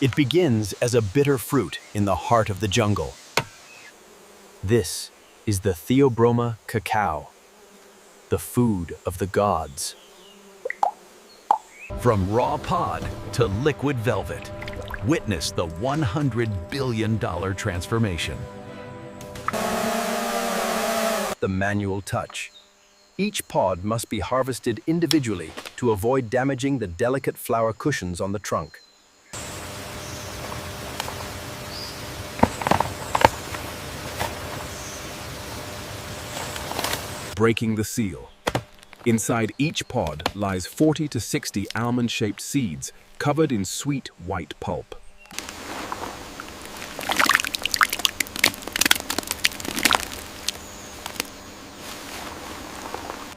It begins as a bitter fruit in the heart of the jungle. This is the Theobroma Cacao, the food of the gods. From raw pod to liquid velvet, witness the $100 billion transformation. The manual touch. Each pod must be harvested individually to avoid damaging the delicate flower cushions on the trunk. Breaking the seal. Inside each pod lies 40 to 60 almond-shaped seeds covered in sweet white pulp.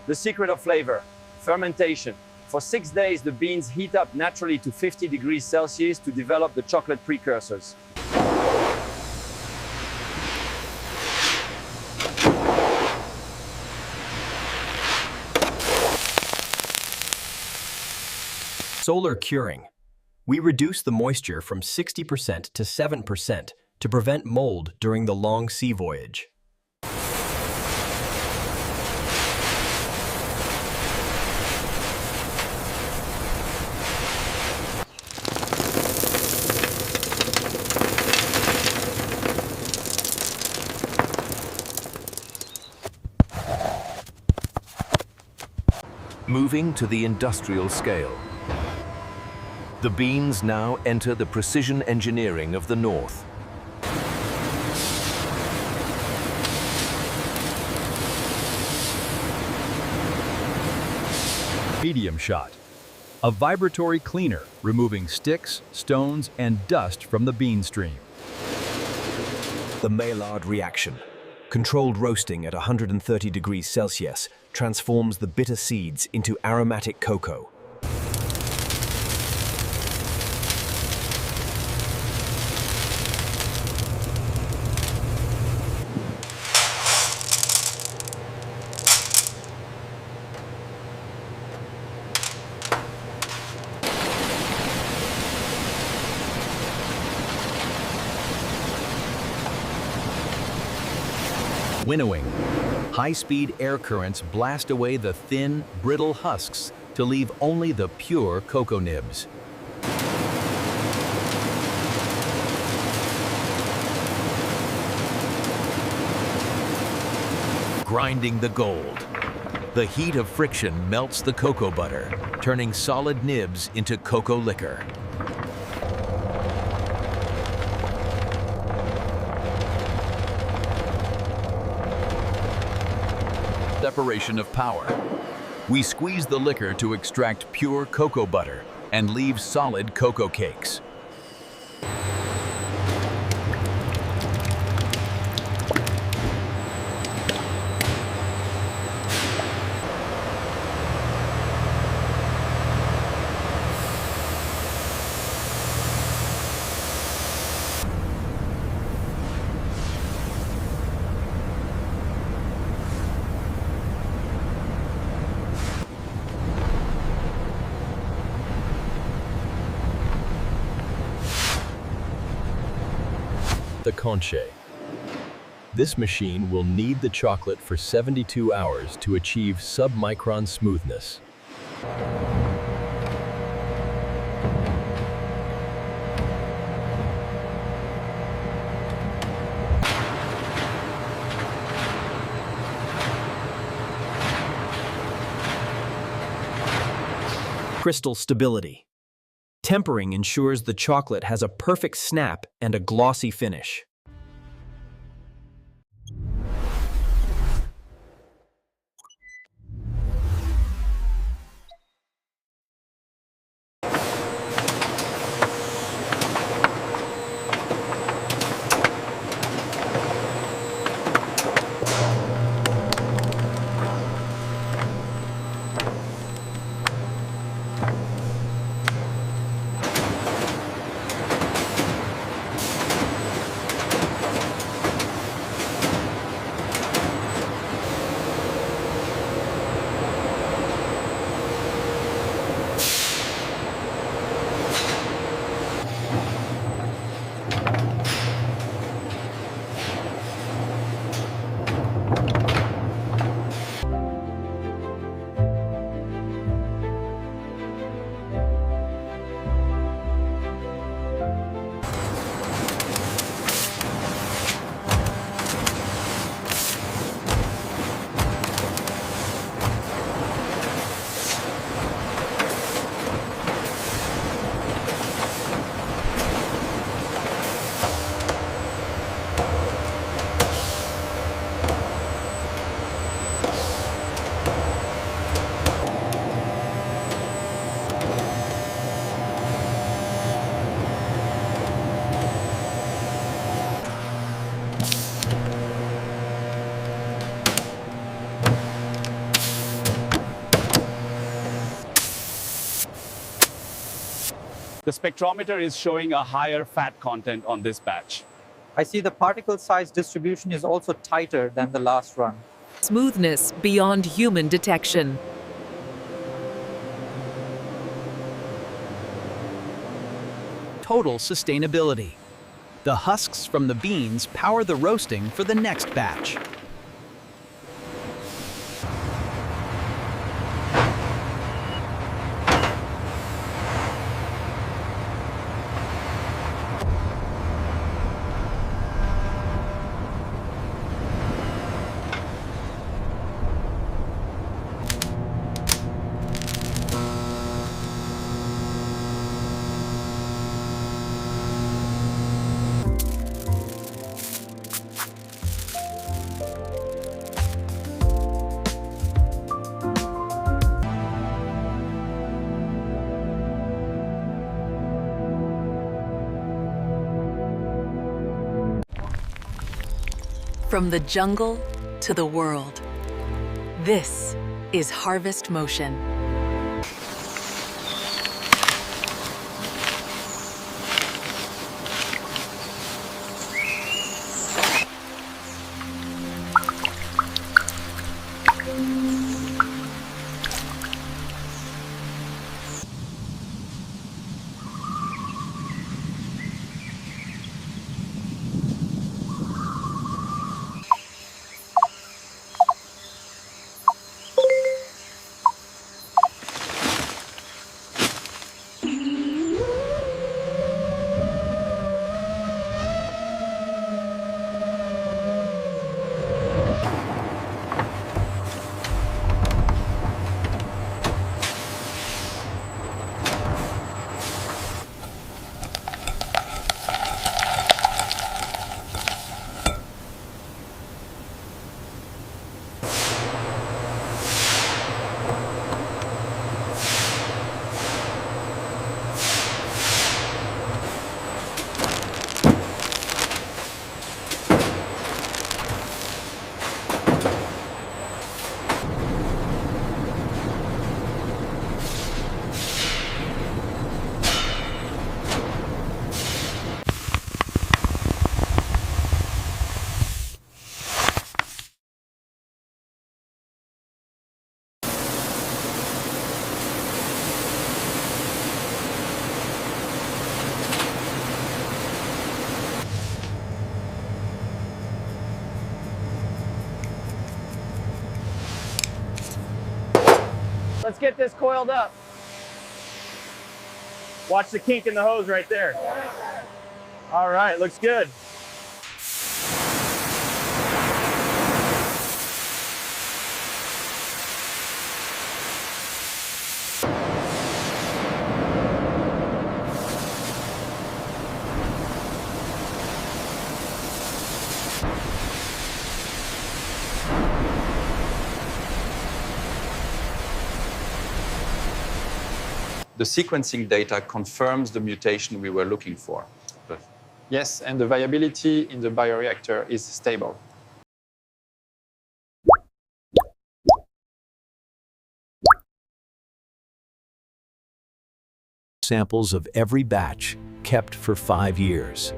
The secret of flavor, fermentation. For 6 days, the beans heat up naturally to 50 degrees Celsius to develop the chocolate precursors. Solar curing. We reduce the moisture from 60% to 7% to prevent mold during the long sea voyage. Moving to the industrial scale. The beans now enter the precision engineering of the north. Medium shot. A vibratory cleaner, removing sticks, stones, and dust from the bean stream. The Maillard reaction. Controlled roasting at 130 degrees Celsius transforms the bitter seeds into aromatic cocoa. Winnowing. High-speed air currents blast away the thin, brittle husks to leave only the pure cocoa nibs. Grinding the gold. The heat of friction melts the cocoa butter, turning solid nibs into cocoa liquor. Separation of power. We squeeze the liquor to extract pure cocoa butter and leave solid cocoa cakes. The conche. This machine will knead the chocolate for 72 hours to achieve sub-micron smoothness. Crystal stability. Tempering ensures the chocolate has a perfect snap and a glossy finish. The spectrometer is showing a higher fat content on this batch. I see the particle size distribution is also tighter than the last run. Smoothness beyond human detection. Total sustainability. The husks from the beans power the roasting for the next batch. From the jungle to the world. This is Harvest Motion. Let's get this coiled up. Watch the kink in the hose right there. All right, looks good. The sequencing data confirms the mutation we were looking for. Yes, and the viability in the bioreactor is stable. Samples of every batch kept for 5 years.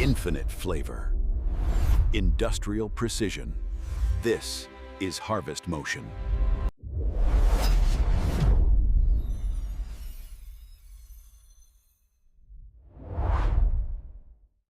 Infinite flavor. Industrial precision. This is harvest motion.